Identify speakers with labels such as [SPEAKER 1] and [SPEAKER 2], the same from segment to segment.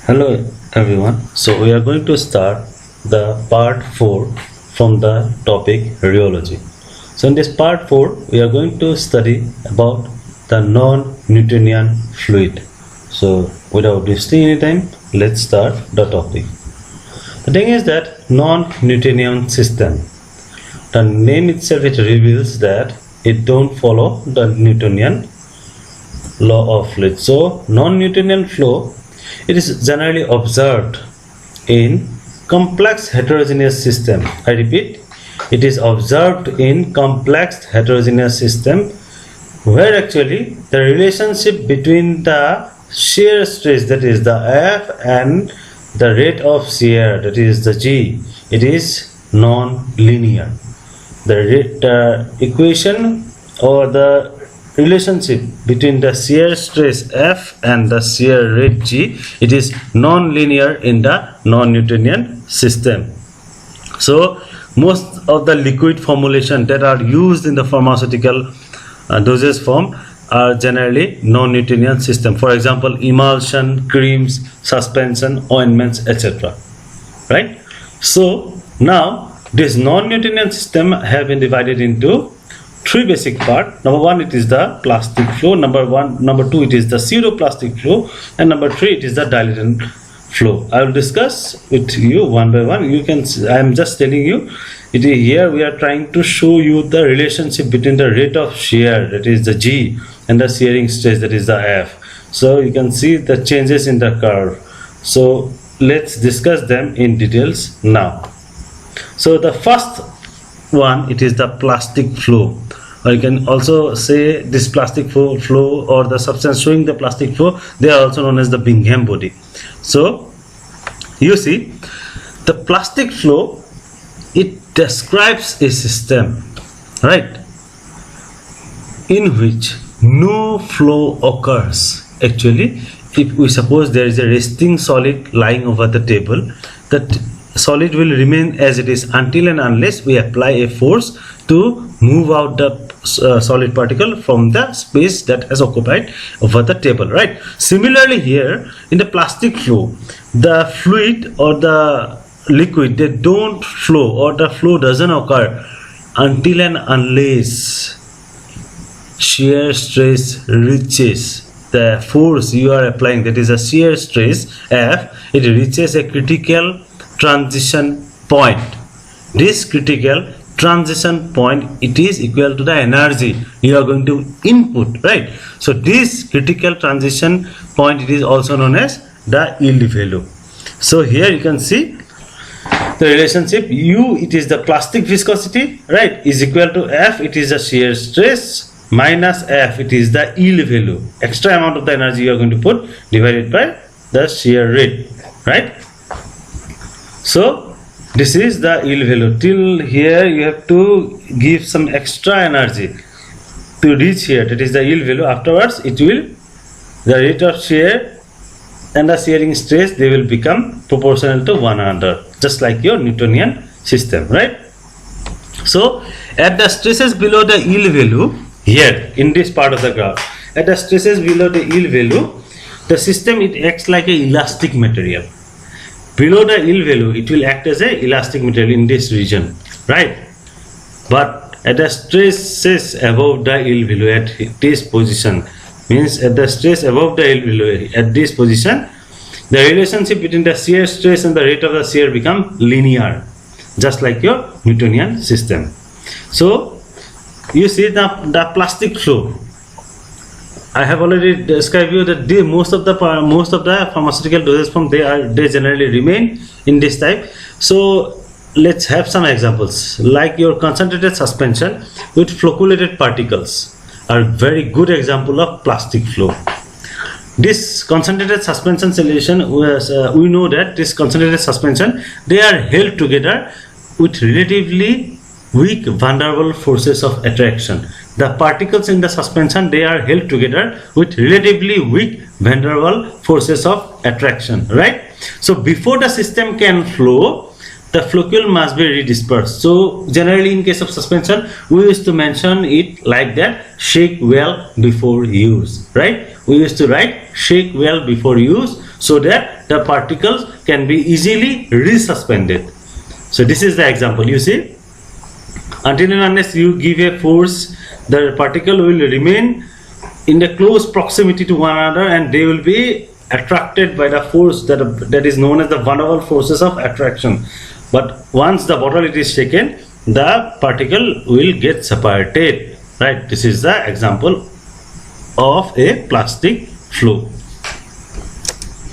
[SPEAKER 1] Hello everyone. So we are going to start the part 4 from the topic rheology. So in this part 4 we are going to study about the non-Newtonian fluid. So without wasting any time, let's start the topic. The thing is that non-Newtonian system, the name itself, it reveals that it don't follow the Newtonian law of fluid. So non-Newtonian flow, it is generally observed in complex heterogeneous system. I repeat, it is observed in complex heterogeneous system where actually the relationship between the shear stress, that is the F, and the rate of shear, that is the G, it is non-linear. The equation or the relationship between the shear stress F and the shear rate G, it is non-linear in the non-Newtonian system. So most of the liquid formulation that are used in the pharmaceutical dosage form are generally non-Newtonian system. For example, emulsion, creams, suspension, ointments, etc. Right? So now this non-Newtonian system have been divided into three basic parts. Number one, it is the plastic flow. Number two, it is the pseudoplastic flow, and number three, it is the dilatant flow. I will discuss with you one by one. You can see, I am just telling you, it is here we are trying to show you the relationship between the rate of shear, that is the G, and the shearing stress, that is the F. So you can see the changes in the curve. So let's discuss them in details now. So the first one, it is the plastic flow, or you can also say this plastic flow or the substance showing the plastic flow, they are also known as the Bingham body. So you see the plastic flow, it describes a system, right, in which no flow occurs. Actually, if we suppose there is a resting solid lying over the table, that solid will remain as it is until and unless we apply a force to move out the solid particle from the space that has occupied over the table, right? Similarly here in the plastic flow, the fluid or the liquid, they don't flow, or the flow doesn't occur until and unless shear stress reaches the force you are applying, that is a shear stress F, it reaches a critical transition point. This critical transition point, it is equal to the energy you are going to input, right? So this critical transition point, it is also known as the yield value. So here you can see the relationship U, it is the plastic viscosity, right, is equal to F, it is the shear stress, minus F, it is the yield value, extra amount of the energy you are going to put divided by the shear rate, right? So this is the yield value. Till here you have to give some extra energy to reach here, that is the yield value. Afterwards it will, the rate of shear and the shearing stress, they will become proportional to 100, just like your Newtonian system, right? So at the stresses below the yield value, here in this part of the graph, at the stresses below the yield value, the system, it acts like a elastic material. Below the yield value, it will act as a elastic material in this region, right? But at the stresses above the yield value, at this position, means at the stress above the yield value, at this position, the relationship between the shear stress and the rate of the shear become linear, just like your Newtonian system. So you see the plastic flow, I have already described you that most of the pharmaceutical dosage form, they generally remain in this type. So let's have some examples, like your concentrated suspension with flocculated particles are very good example of plastic flow. This concentrated suspension solution, we know that this concentrated suspension, they are held together with relatively weak van der Waals forces of attraction. The particles in the suspension, they are held together with relatively weak van der Waals forces of attraction, right? So before the system can flow, the flocule must be redispersed. So generally in case of suspension, we used to mention it like that: shake well before use, right? We used to write shake well before use. so that the particles can be easily resuspended. So this is the example. You see, until and unless you give a force, the particle will remain in the close proximity to one another, and they will be attracted by the force that is known as the van der Waals forces of attraction. But once the bottle it is shaken, the particle will get separated, right? This is the example of a plastic flow.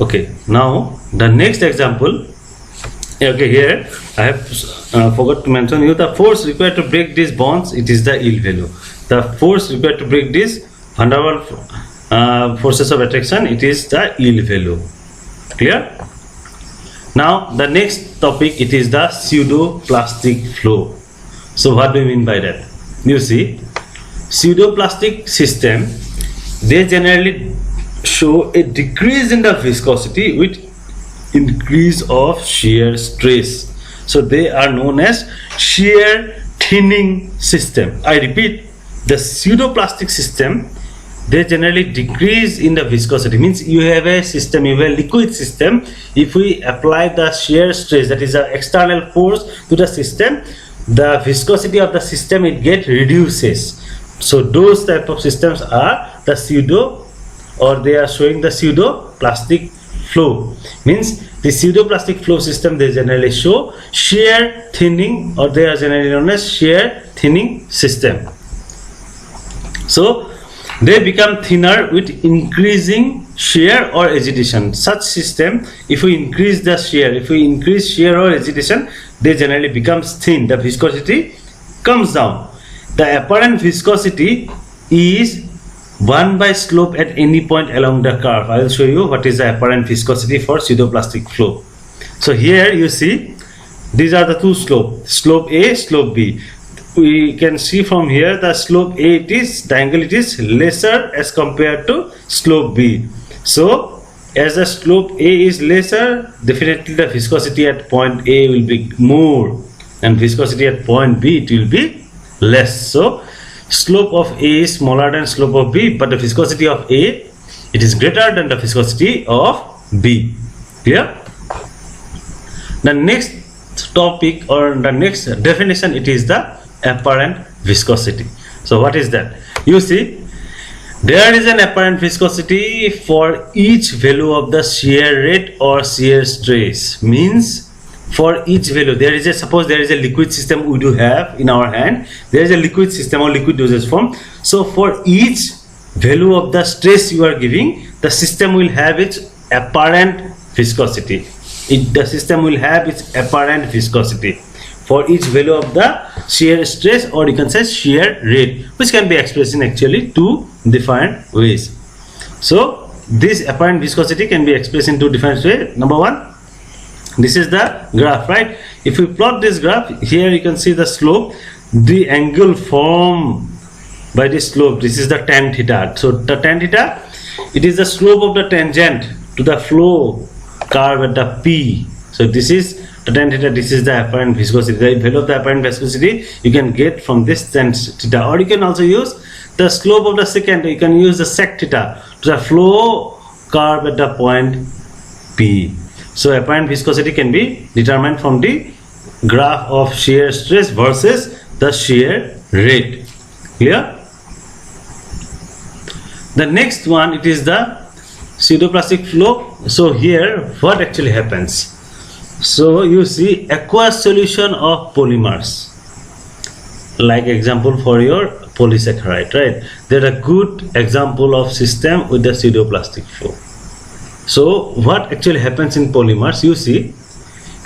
[SPEAKER 1] Okay, now the next example. Okay, here I have forgot to mention you the force required to break these bonds. It is the yield value. The force required to break these van der Waals forces of attraction, it is the yield value. Clear? Now the next topic, it is the pseudoplastic flow. So what do you mean by that? You see, pseudoplastic system, they generally show a decrease in the viscosity with increase of shear stress. So they are known as shear thinning system. I repeat, the pseudoplastic system, they generally decrease in the viscosity. Means you have a system, you have a liquid system. If we apply the shear stress, that is an external force to the system, the viscosity of the system, it get reduces. So those type of systems are the pseudo, or they are showing the pseudoplastic flow. Means the pseudoplastic flow system, they generally show shear thinning, or they are generally known as shear thinning system. So they become thinner with increasing shear or agitation. Such system, if we increase the shear, if we increase shear or agitation, they generally becomes thin. The viscosity comes down. The apparent viscosity is 1 by slope at any point along the curve. I will show you what is the apparent viscosity for pseudoplastic flow. So here you see, these are the two slopes, slope A, slope B. We can see from here the slope A, it is, the angle it is lesser as compared to slope B. So as the slope A is lesser, definitely the viscosity at point A will be more, and viscosity at point B, it will be less. So slope of A is smaller than slope of B, but the viscosity of A, it is greater than the viscosity of B. Clear? The next topic, or the next definition, it is the apparent viscosity. So what is that? You see, there is an apparent viscosity for each value of the shear rate or shear stress. Means for each value, there is a, suppose there is a liquid system we do have in our hand, there is a liquid system or liquid dosage form. So for each value of the stress you are giving, the system will have its apparent viscosity. The system will have its apparent viscosity for each value of the shear stress, or you can say shear rate, which can be expressed in actually two different ways. So this apparent viscosity can be expressed in two different ways. Number one, this is the graph, right? If we plot this graph, here you can see the slope, the angle formed by the slope, this is the tan theta. So the tan theta, it is the slope of the tangent to the flow curve at the P. So this is the tan theta, this is the apparent viscosity. The value of the apparent viscosity you can get from this tan theta, or you can also use the slope of the secant, you can use the sec theta to the flow curve at the point P. So apparent viscosity can be determined from the graph of shear stress versus the shear rate. Clear? The next one, it is the pseudoplastic flow. So here what actually happens? So you see aqueous solution of polymers, like example for your polysaccharide, right? They're a good example of system with the pseudoplastic flow. So what actually happens in polymers, you see,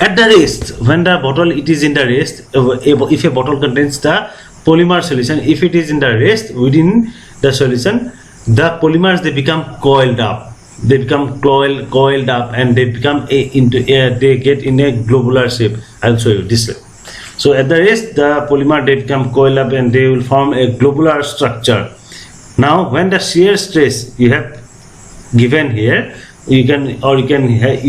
[SPEAKER 1] at the rest, when the bottle it is in the rest, if a bottle contains the polymer solution, if it is in the rest within the solution, the polymers, they become coiled up. They become coiled up, and they become they get in a globular shape. I'll show you this way. So at the rest, the polymer, they become coiled up and they will form a globular structure. Now when the shear stress you have given here, you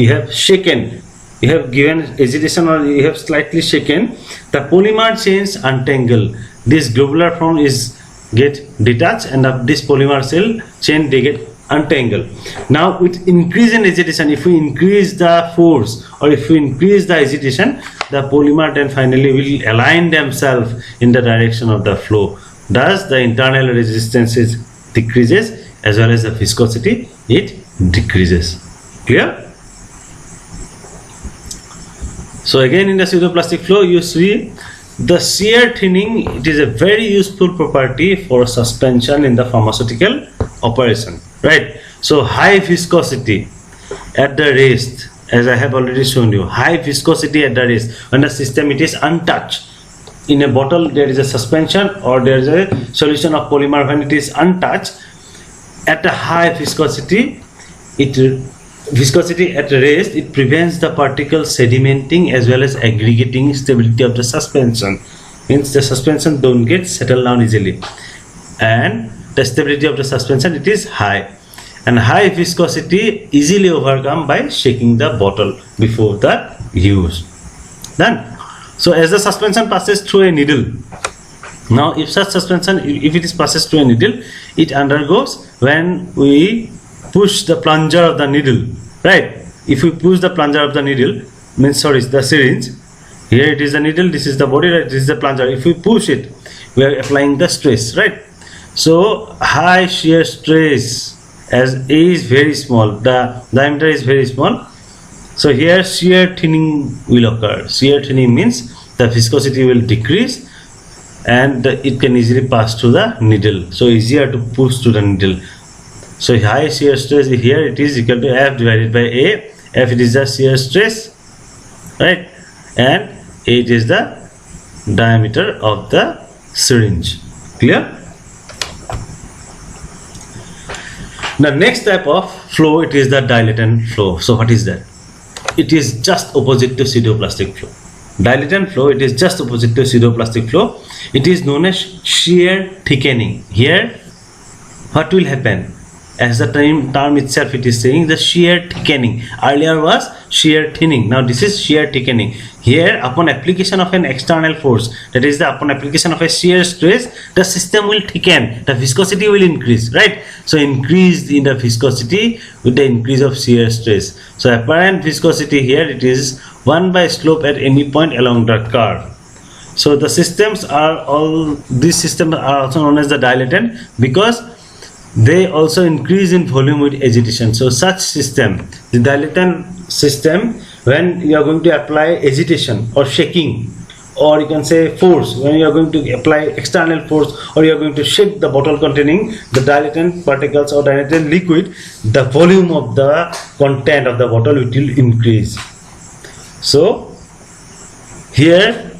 [SPEAKER 1] have shaken, you have given agitation, or you have slightly shaken, the polymer chains untangle. This globular form is get detached, and of this polymer cell chain, they get untangle. Now with increase in agitation, if we increase the force or if we increase the agitation, the polymer then finally will align themselves in the direction of the flow. Thus the internal resistance decreases as well as the viscosity it decreases. Clear? So again in the pseudoplastic flow you see the shear thinning. It is a very useful property for suspension in the pharmaceutical operation, right? So high viscosity at the rest, as I have already shown you, high viscosity at the rest when the system it is untouched. In a bottle there is a suspension or there is a solution of polymer. When it is untouched at a high viscosity, viscosity at rest, it prevents the particles sedimenting as well as aggregating stability of the suspension. Means the suspension don't get settled down easily, and the stability of the suspension it is high, and high viscosity easily overcome by shaking the bottle before the use. Done. So as the suspension passes through a needle, now if such suspension, if it is passes through a needle, it undergoes when we push the plunger of the needle, right? If we push the plunger of the needle, means sorry, the syringe, here it is the needle, this is the body, right? This is the plunger. If we push it, we are applying the stress, right? So high shear stress, as A is very small, the diameter is very small, so here shear thinning will occur. Shear thinning means the viscosity will decrease and it can easily pass through the needle, so easier to push to the needle. So high shear stress here it is equal to F divided by A. F it is the shear stress, right, and A it is the diameter of the syringe. Clear? The next type of flow, it is the dilatant flow. So what is that? It is just opposite to pseudoplastic flow. Dilatant flow, it is just opposite to pseudoplastic flow. It is known as shear thickening. Here what will happen? As the term itself it is saying, the shear thickening. Earlier was shear thinning, now this is shear thickening. Here upon application of an external force, that is upon application of a shear stress, the system will thicken, the viscosity will increase, right? So increase in the viscosity with the increase of shear stress. So apparent viscosity here it is 1 by slope at any point along the curve. So the systems are all, these systems are also known as the dilatant because they also increase in volume with agitation. So such system, the dilatant system, when you are going to apply agitation or shaking, or you can say force, when you are going to apply external force or you are going to shake the bottle containing the dilatant particles or dilatant liquid, the volume of the content of the bottle will increase. So here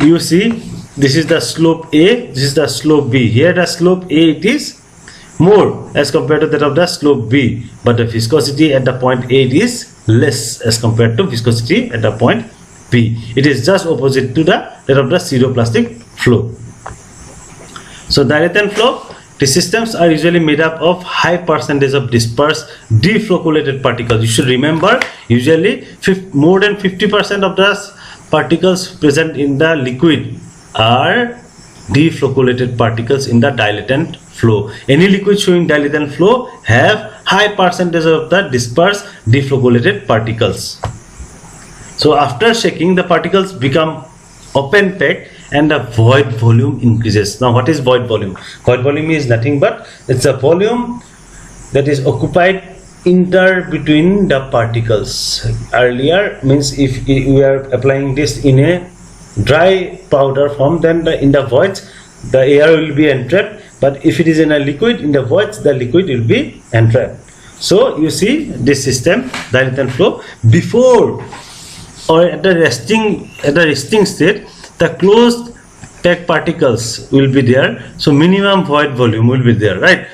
[SPEAKER 1] you see this is the slope A, this is the slope B. Here the slope A it is more as compared to that of the slope B, but the viscosity at the point A is less as compared to viscosity at the point B. It is just opposite to that of the pseudoplastic flow. So dilatant flow, the systems are usually made up of high percentage of dispersed deflocculated particles. You should remember, usually more than 50% of the particles present in the liquid are deflocculated particles in the dilatant flow. Any liquid showing dilatant flow have high percentage of the dispersed deflocculated particles. So after shaking, the particles become open packed and the void volume increases. Now what is void volume? Void volume is nothing but it's a volume that is occupied between the particles. Earlier means if we are applying this in a dry powder form, then in the voids the air will be entrapped, but if it is in a liquid, in the voids the liquid will be entrapped. So you see this system, dilatant flow, before or at the resting state, the closed packed particles will be there, so minimum void volume will be there, right?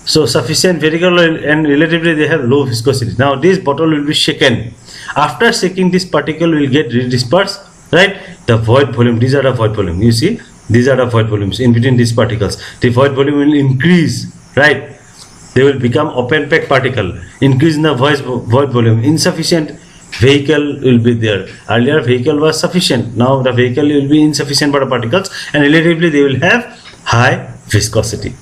[SPEAKER 1] So sufficient vertical and relatively they have low viscosity. Now this bottle will be shaken. After shaking, this particle will get dispersed, right? The void volume, these are the void volume, you see, these are the void volumes in between these particles. The void volume will increase, right? They will become open packed particle, increase in the void volume. Insufficient vehicle will be there. Earlier vehicle was sufficient, now the vehicle will be insufficient for the particles and relatively they will have high viscosity.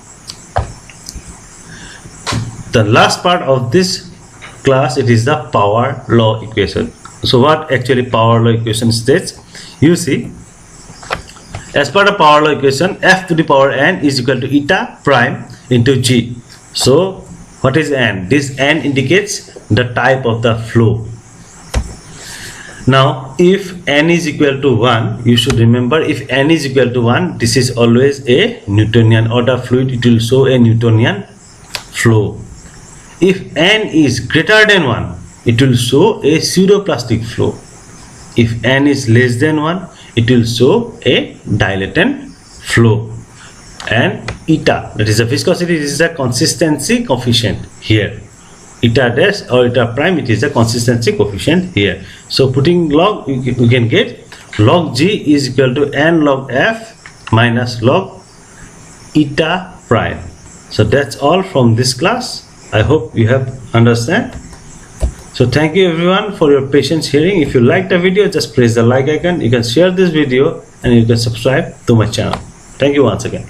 [SPEAKER 1] the last part of this class, it is the power law equation. So what actually power law equation states? You see, as per the power law equation, f to the power n is equal to eta prime into g. So what is n? This n indicates the type of the flow. Now if n is equal to 1, you should remember, if n is equal to 1, this is always a Newtonian order fluid. It will show a Newtonian flow. If n is greater than 1, it will show a pseudoplastic flow. If n is less than 1, it will show a dilatant flow. And eta, that is the viscosity, this is a consistency coefficient here. Eta dash or eta prime, it is a consistency coefficient here. So putting log, we can get log g is equal to n log f minus log eta prime. So that's all from this class. I hope you have understand. So thank you everyone for your patience hearing. If you like the video, just press the like icon. You can share this video and you can subscribe to my channel. Thank you once again.